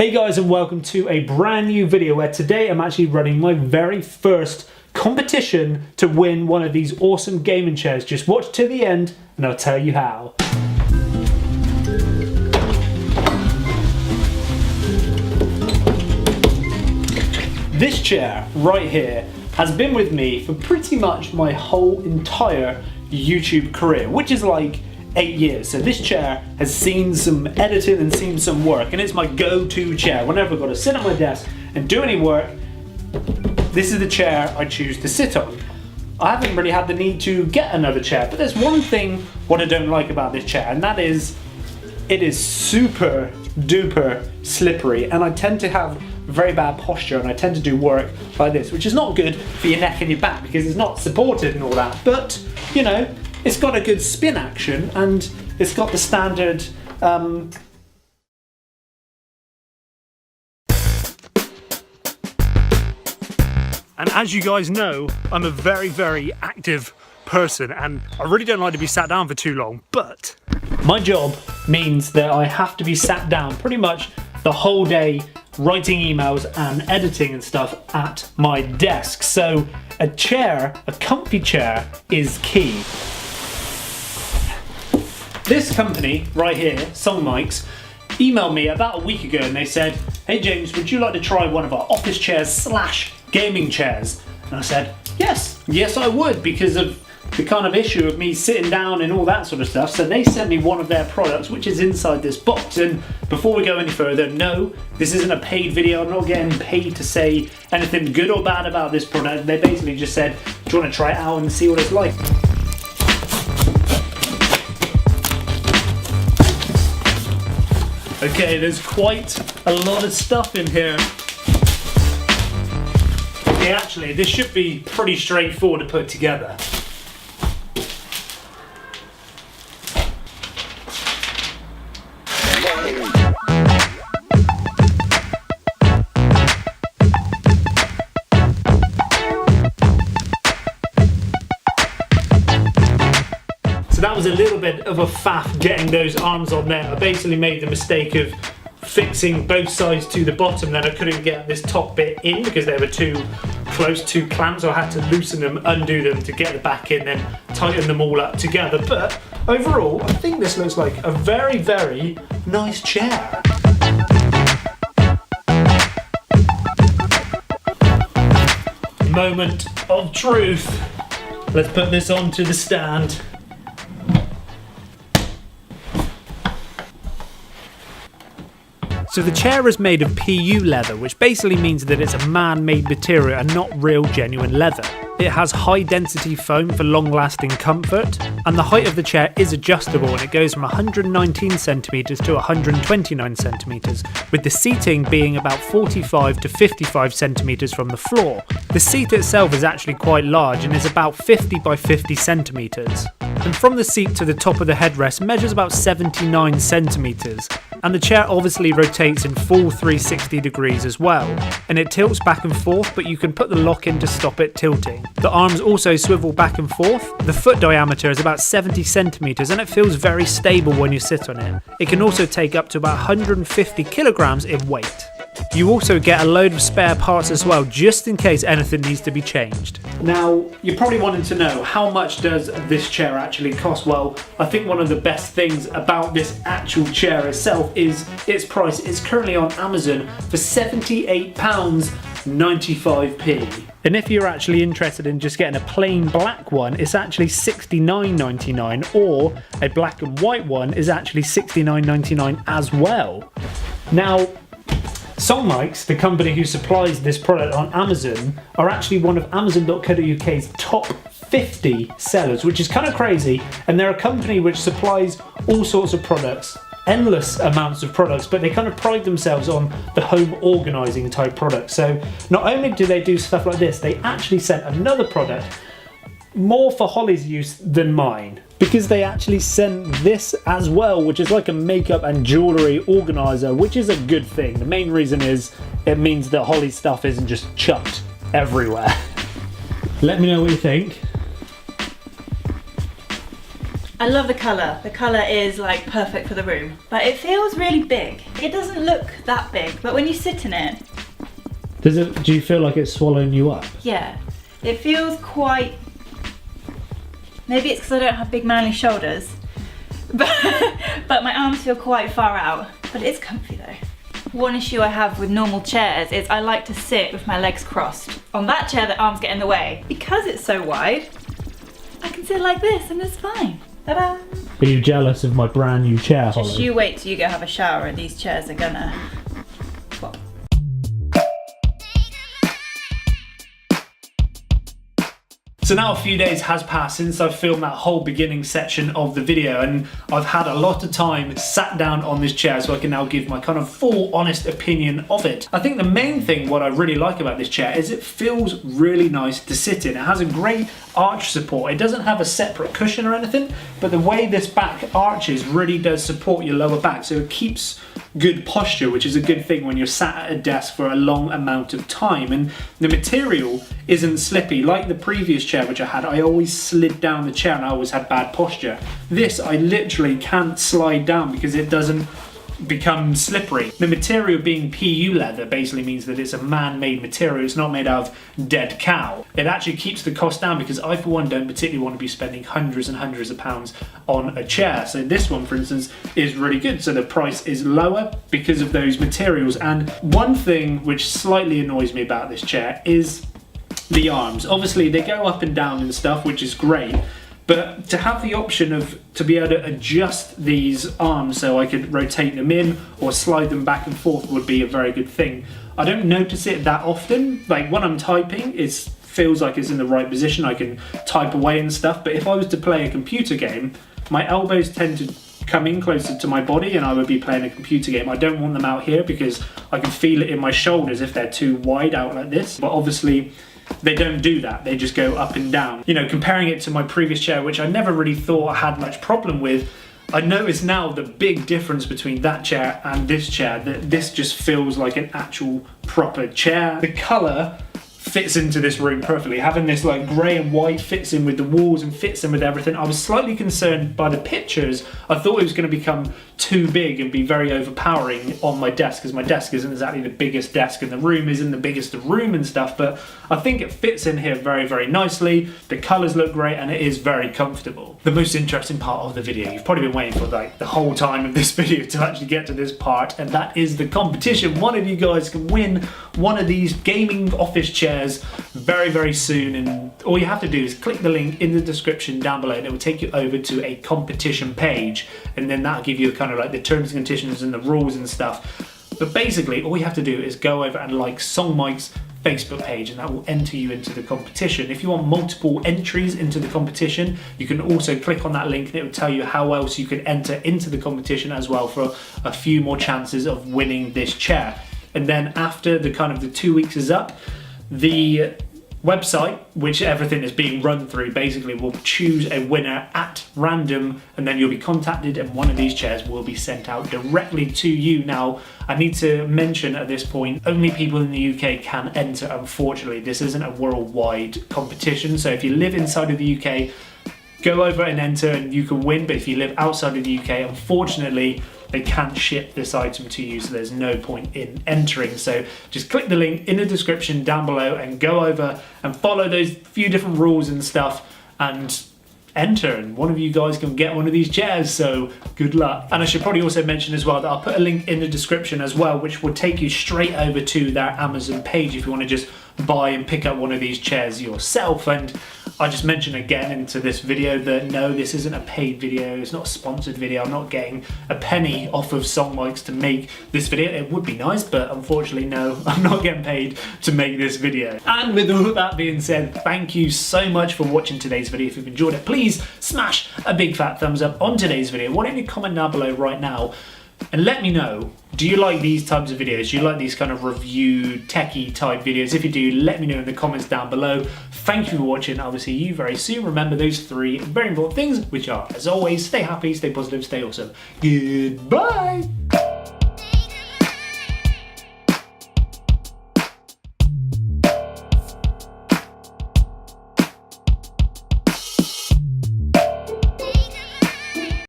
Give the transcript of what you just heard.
Hey guys, and welcome to a brand new video where today I'm actually running my very first competition to win one of these awesome gaming chairs. Just watch to the end and I'll tell you how. This chair right here has been with me for pretty much my whole entire YouTube career, which is like 8 years. So this chair has seen some editing and seen some work, and it's my go-to chair. Whenever I've got to sit at my desk and do any work, this is the chair I choose to sit on. I haven't really had the need to get another chair, but there's one thing what I don't like about this chair, and that is it is super duper slippery, and I tend to have very bad posture, and I tend to do work like this, which is not good for your neck and your back because it's not supported and all that, but you know, it's got a good spin action and it's got the standard and as you guys know, I'm a very active person and I really don't like to be sat down for too long, but my job means that I have to be sat down pretty much the whole day writing emails and editing and stuff at my desk. So a chair, a comfy chair, is key. This company right here, Songmics, emailed me about a week ago and they said, "Hey James, would you like to try one of our office chairs slash gaming chairs?" And I said, yes I would, because of the kind of issue of me sitting down and all that sort of stuff. So they sent me one of their products, which is inside this box. And before we go any further, no, this isn't a paid video. I'm not getting paid to say anything good or bad about this product. They basically just said, "Do you want to try it out and see what it's like?" Okay, there's quite a lot of stuff in here. Okay, actually, this should be pretty straightforward to put together. So that was a little bit of a faff getting those arms on there. I basically made the mistake of fixing both sides to the bottom, then I couldn't get this top bit in because they were too close to clamps, so I had to loosen them, undo them to get the back in, then tighten them all up together. But overall, I think this looks like a very nice chair. Moment of truth. Let's put this onto the stand. So the chair is made of PU leather, which basically means that it's a man-made material and not real genuine leather. It has high density foam for long-lasting comfort, and the height of the chair is adjustable, and it goes from 119 centimeters to 129 centimeters, with the seating being about 45 to 55 centimeters from the floor. The seat itself is actually quite large and is about 50 by 50 centimeters. And from the seat to the top of the headrest measures about 79 centimeters. And the chair obviously rotates in full 360 degrees as well, and it tilts back and forth, but you can put the lock in to stop it tilting. The arms also swivel back and forth. The foot diameter is about 70 centimeters and it feels very stable when you sit on it. It can also take up to about 150 kilograms in weight. You also get a load of spare parts as well, just in case anything needs to be changed. Now, you're probably wanting to know, how much does this chair actually cost? Well, I think one of the best things about this actual chair itself is its price. It's currently on Amazon for £78.95p. And if you're actually interested in just getting a plain black one, it's actually £69.99, or a black and white one is actually £69.99 as well. Now, Songmics, the company who supplies this product on Amazon, are actually one of Amazon.co.uk's top 50 sellers, which is kind of crazy. And they're a company which supplies all sorts of products, endless amounts of products, but they kind of pride themselves on the home organizing type products. So not only do they do stuff like this, they actually sent another product more for Holly's use than mine, because they actually sent this as well, which is like a makeup and jewellery organiser, which is a good thing. The main reason is it means that Holly's stuff isn't just chucked everywhere. Let me know what you think. I love the colour. The colour is like perfect for the room, but it feels really big. It doesn't look that big, but when you sit in it... Do you feel like it's swallowing you up? Yeah, it feels quite... Maybe it's because I don't have big manly shoulders, but my arms feel quite far out. But it's comfy though. One issue I have with normal chairs is I like to sit with my legs crossed. On that chair, the arms get in the way. Because it's so wide, I can sit like this and it's fine. Ta-da! Are you jealous of my brand new chair, Holly? Just you wait till you go have a shower and these chairs are gonna... Well. So now a few days has passed since I've filmed that whole beginning section of the video, and I've had a lot of time sat down on this chair so I can now give my kind of full honest opinion of it. I think the main thing what I really like about this chair is it feels really nice to sit in. It has a great arch support. It doesn't have a separate cushion or anything, but the way this back arches really does support your lower back, so it keeps good posture, which is a good thing when you're sat at a desk for a long amount of time. And the material isn't slippy like the previous chair which I had. I always slid down the chair and I always had bad posture. This I literally can't slide down because it doesn't become slippery. The material being PU leather basically means that it's a man-made material. It's not made out of dead cow. It actually keeps the cost down because I for one don't particularly want to be spending hundreds and hundreds of pounds on a chair. So this one for instance is really good. So the price is lower because of those materials. And one thing which slightly annoys me about this chair is the arms. Obviously they go up and down and stuff, which is great. But to have the option of to be able to adjust these arms so I could rotate them in or slide them back and forth would be a very good thing. I don't notice it that often. Like when I'm typing, it feels like it's in the right position. I can type away and stuff. But if I was to play a computer game, my elbows tend to come in closer to my body and I would be playing a computer game. I don't want them out here because I can feel it in my shoulders if they're too wide out like this. But obviously, they don't do that, they just go up and down. You know, comparing it to my previous chair, which I never really thought I had much problem with, I notice now the big difference between that chair and this chair, that this just feels like an actual proper chair. The colour fits into this room perfectly. Having this like grey and white fits in with the walls and fits in with everything. I was slightly concerned by the pictures. I thought it was going to become too big and be very overpowering on my desk, because my desk isn't exactly the biggest desk and the room isn't the biggest room and stuff, but I think it fits in here very, very nicely. The colours look great and it is very comfortable. The most interesting part of the video, you've probably been waiting for like the whole time of this video to actually get to this part, and that is the competition. One of you guys can win one of these gaming office chairs very, very soon, and all you have to do is click the link in the description down below and it will take you over to a competition page, and then that'll give you kind of like the terms and conditions and the rules and stuff. But basically all you have to do is go over and like Songmics Facebook page, and that will enter you into the competition. If you want multiple entries into the competition, you can also click on that link and it will tell you how else you can enter into the competition as well for a few more chances of winning this chair. And then after the kind of the 2 weeks is up, the website, which everything is being run through, basically will choose a winner at random, and then you'll be contacted and one of these chairs will be sent out directly to you. Now, I need to mention at this point, only people in the UK can enter, unfortunately. This isn't a worldwide competition, so if you live inside of the UK, go over and enter and you can win, but if you live outside of the UK, unfortunately, they can't ship this item to you, so there's no point in entering. So just click the link in the description down below and go over and follow those few different rules and stuff and enter, and one of you guys can get one of these chairs, so good luck. And I should probably also mention as well that I'll put a link in the description as well, which will take you straight over to their Amazon page if you want to just buy and pick up one of these chairs yourself. And I just mention again into this video that no, this isn't a paid video, it's not a sponsored video. I'm not getting a penny off of Songmics to make this video. It would be nice, but unfortunately no, I'm not getting paid to make this video. And with all that being said, thank you so much for watching today's video. If you've enjoyed it, please smash a big fat thumbs up on today's video. Why don't you comment down below right now and let me know, do you like these types of videos? Do you like these kind of review, techie type videos? If you do, let me know in the comments down below. Thank you for watching. I will see you very soon. Remember those 3 very important things, which are, as always, stay happy, stay positive, stay awesome. Goodbye.